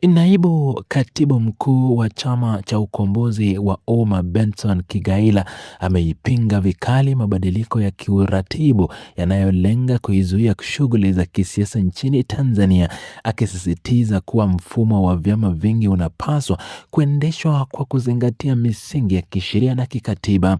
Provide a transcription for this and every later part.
Naibu katibu mkuu wa chama cha ukombozi wa umma Benson Kigaila ameipinga vikali mabadiliko ya kiuratibu yanayolenga kuizuia shughuli za kisiasa nchini Tanzania, akisisitiza kuwa mfumo wa vyama vingi unapaswa kuendeshwa kwa kuzingatia misingi ya kisheria na kikatiba.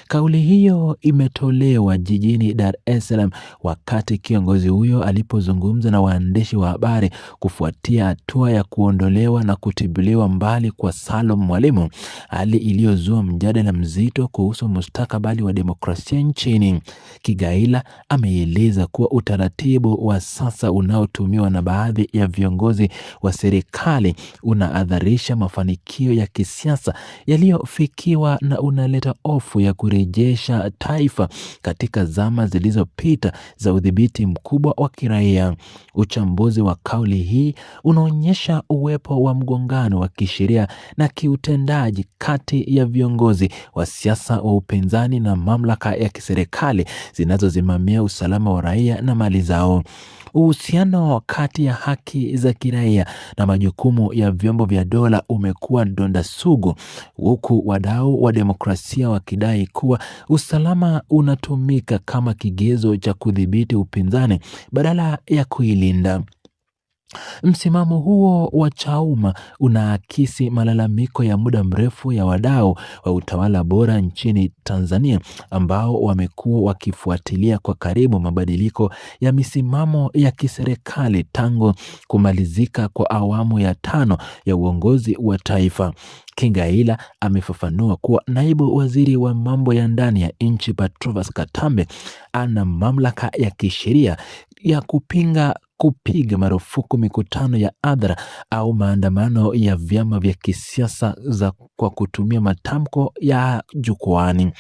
Kauli hiyo imetolewa jijini Dar es Salaam wakati kiongozi huyo alipozungumza na waandishi wa habari kufuatia hatua ya kuondolewa na kutibuliwa mbali kwa Salum Mwalimu, hali iliyozua mjadala mzito kuhusu mustakabali wa demokrasia nchini. Kigaila ameeleza kuwa utaratibu wa sasa unaotumiwa na baadhi ya viongozi wa serikali unaadharisha mafanikio ya kisiasa yaliyofikiwa na unaleta hofu ya kurejesha taifa katika zama zilizopita za udhibiti mkubwa wa kiraia. Uchambuzi wa kauli hii unaonyesha uwepo wa mgongano wa kisheria na kiutendaji kati ya viongozi wa siasa wa upinzani na mamlaka ya kiserikali zinazosimamia usalama wa raia na mali zao. Uhusiano kati ya haki za kiraia na majukumu ya vyombo vya dola umekuwa donda sugu, huku wadau wa demokrasia wakidai kuwa usalama unatumika kama kigezo cha kudhibiti upinzani badala ya kuilinda. Msimamo huo wa Chauma unaakisi malalamiko ya muda mrefu ya wadau wa utawala bora nchini Tanzania ambao wamekuwa wakifuatilia kwa karibu mabadiliko ya misimamo ya kiserikali tangu kumalizika kwa awamu ya 5 ya uongozi wa taifa. Kigaila amefafanua kuwa naibu waziri wa mambo ya ndani ya nchi Patrobas Katambe ana mamlaka ya kisheria ya kupiga marufuku mikutano ya hadhara au maandamano ya vyama vya kisiasa kwa kutumia matamko ya jukwani.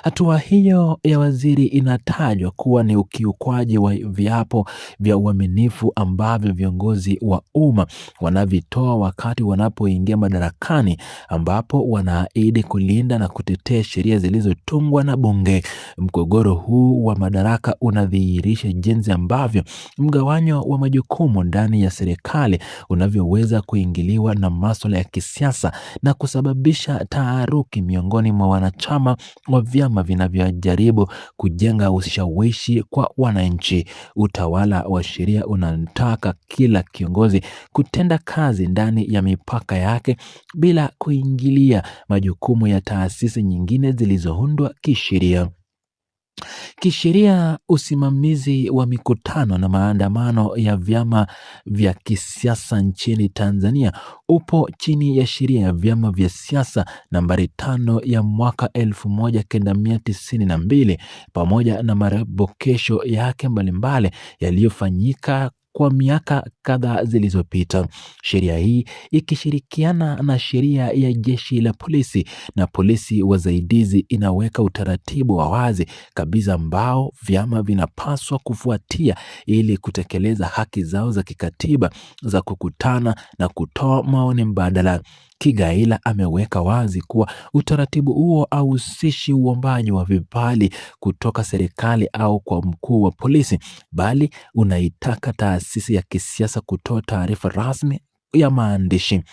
Hatua hiyo ya waziri inatajwa kuwa ni ukiukwaji wa viapo vya uaminifu ambavyo viongozi wa umma wanavitoa wakati wanapoingia madarakani, ambapo wanaahidi kulinda na kutetea sheria zilizotungwa na bunge. Mgogoro huu wa madaraka unadhihirisha jinsi ambavyo mgawanyo wa majukumu ndani ya serikali unavyoweza kuingiliwa na masuala ya kisiasa na kusababisha taharuki miongoni mwa wanachama wa vyama vinavyojaribu kujenga ushawishi kwa wananchi. Utawala wa sheria unataka kila kiongozi kutenda kazi ndani ya mipaka yake bila kuingilia majukumu ya taasisi nyingine zilizoundwa kisheria. Kisheria, usimamizi wa mikutano na maandamano ya vyama vya kisiasa nchini Tanzania upo chini ya sheria ya vyama vya siasa nambari 5 ya mwaka 1992 pamoja na marekebisho yake mbalimbali yaliyofanyika kwa miaka kadhaa zilizopita. Sheria hii ikishirikiana na sheria ya jeshi la polisi na polisi wasaidizi inaweka utaratibu wa wazi kabisa ambao vyama vinapaswa kufuatia ili kutekeleza haki zao za kikatiba za kukutana na kutoa maoni mbadala. Kigaila ameweka wazi kuwa utaratibu huo hauhusishi uombaji wa vibali kutoka serikali au kwa mkuu wa polisi, bali unaitaka taasisi ya kisiasa kutoa taarifa rasmi ya maandishi.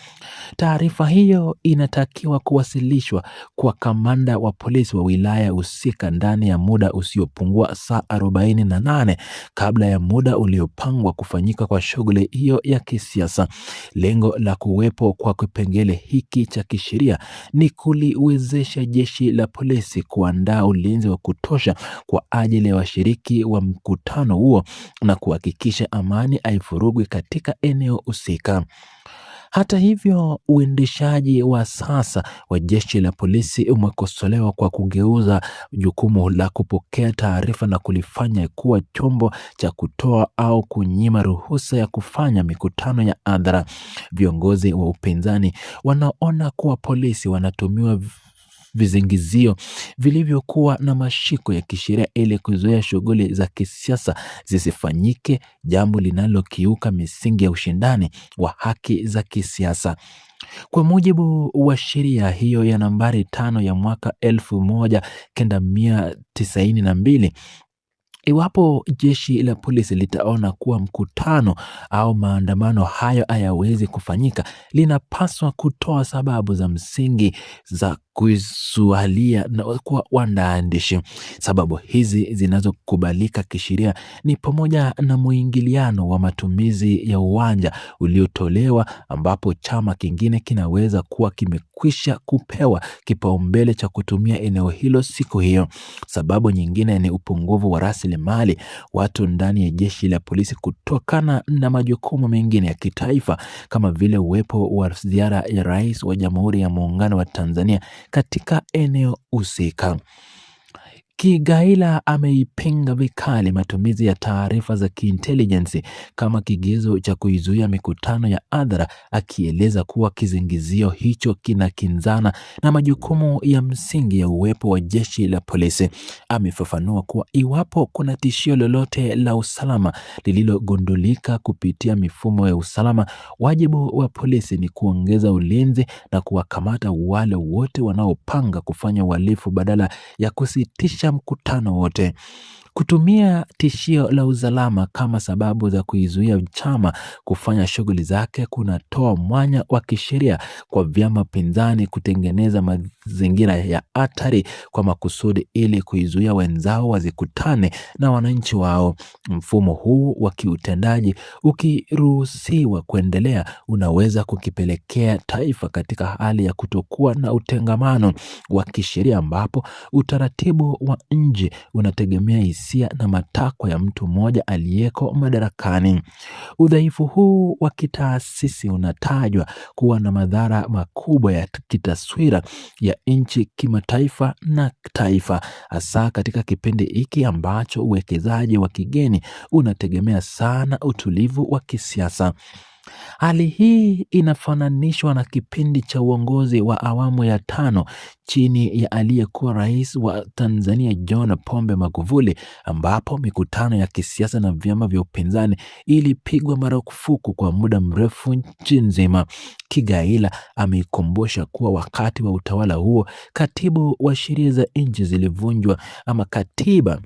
Taarifa hiyo inatakiwa kuwasilishwa kwa kamanda wa polisi wa wilaya husika ndani ya muda usiopungua saa 48 kabla ya muda uliopangwa kufanyika kwa shughuli hiyo ya kisiasa. Lengo la kuwepo kwa kipengele hiki cha kisheria ni kuliwezesha jeshi la polisi kuandaa ulinzi wa kutosha kwa ajili ya washiriki wa mkutano huo na kuhakikisha amani haivurugwi katika eneo husika. Hata hivyo, uendeshaji wa sasa wa jeshi la polisi umekosolewa kwa kugeuza jukumu la kupokea taarifa na kulifanya kuwa chombo cha kutoa au kunyima ruhusa ya kufanya mikutano ya hadhara. Viongozi wa upinzani wanaona kuwa polisi wanatumiwa vizingizio vilivyokuwa na mashiko ya kisheria ili kuzuia shughuli za kisiasa zisifanyike, jambo linalokiuka misingi ya ushindani wa haki za kisiasa. Kwa mujibu wa sheria hiyo ya nambari 5 ya mwaka 1992, Iwapo jeshi la polisi litaona kuwa mkutano au maandamano hayo hayawezi kufanyika, linapaswa kutoa sababu za msingi za kuzuilia na kwa waandishi. Sababu hizi zinazokubalika kisheria ni pamoja na mwingiliano wa matumizi ya uwanja uliotolewa, ambapo chama kingine kinaweza kuwa kimekwisha kupewa kipaumbele cha kutumia eneo hilo siku hiyo. Sababu nyingine ni upungufu wa rasilimali watu ndani ya jeshi la polisi kutokana na majukumu mengine ya kitaifa, kama vile uwepo wa ziara ya Rais wa Jamhuri ya Muungano wa Tanzania katika eneo husika. Kigaila ameipinga vikali matumizi ya taarifa za kiintelligence kama kigezo cha kuizuia mikutano ya hadhara, akieleza kuwa kizingizio hicho kinakinzana na majukumu ya msingi ya uwepo wa jeshi la polisi. Amefafanua kuwa iwapo kuna tishio lolote la usalama lililogundulika kupitia mifumo ya usalama, wajibu wa polisi ni kuongeza ulinzi na kuwakamata wale wote wanaopanga kufanya uhalifu badala ya kusitisha mkutano wote. Kutumia tishio la usalama kama sababu za kuizuia chama kufanya shughuli zake kunatoa mwanya wa kisheria kwa vyama pinzani kutengeneza mazingira ya hatari kwa makusudi ili kuizuia wenzao wasikutane na wananchi wao. Mfumo huu wa kiutendaji ukiruhusiwa kuendelea, unaweza kukipelekea taifa katika hali ya kutokuwa na utengamano wa kisheria, ambapo utaratibu wa nje unategemea hisia na matakwa ya mtu mmoja aliyeko madarakani. Udhaifu huu wa kitaasisi unatajwa kuwa na madhara makubwa ya kitaswira ya nchi kimataifa na taifa, hasa katika kipindi hiki ambacho uwekezaji wa kigeni unategemea sana utulivu wa kisiasa. Hali hii inafananishwa na kipindi cha uongozi wa awamu ya 5 chini ya aliyekuwa rais wa Tanzania John Pombe Magufuli, ambapo mikutano ya kisiasa na vyama vya upinzani ilipigwa marufuku kwa muda mrefu nchi nzima. Kigaila ameikumbusha kuwa wakati wa utawala huo katibu wa sheria za nchi zilivunjwa, ama katiba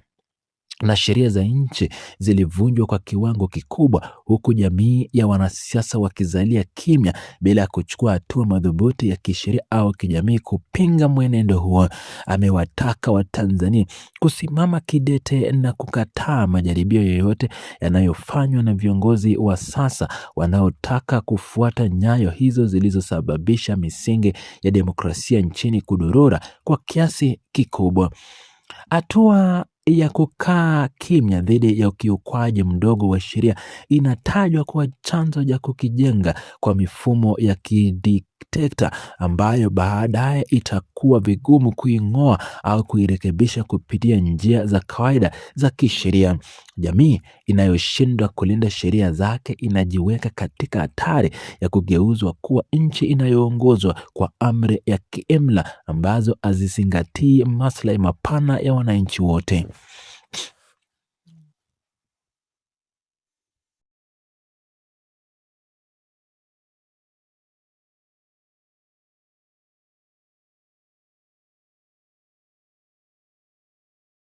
na sheria za nchi zilivunjwa kwa kiwango kikubwa, huku jamii ya wanasiasa wakizalia kimya bila ya kuchukua hatua madhubuti ya kisheria au kijamii kupinga mwenendo huo. Amewataka Watanzania kusimama kidete na kukataa majaribio yoyote yanayofanywa na viongozi wa sasa wanaotaka kufuata nyayo hizo zilizosababisha misingi ya demokrasia nchini kudorora kwa kiasi kikubwa. Hatua ya kukaa kimya dhidi ya ukiukwaji mdogo wa sheria inatajwa kuwa chanzo cha kukijenga kwa mifumo ya kidikteta ambayo baadaye itakuwa vigumu kuing'oa au kuirekebisha kupitia njia za kawaida za kisheria. Jamii inayoshindwa kulinda sheria zake inajiweka katika hatari ya kugeuzwa kuwa nchi inayoongozwa kwa amri ya kiimla ambazo hazizingatii maslahi mapana ya wananchi wote.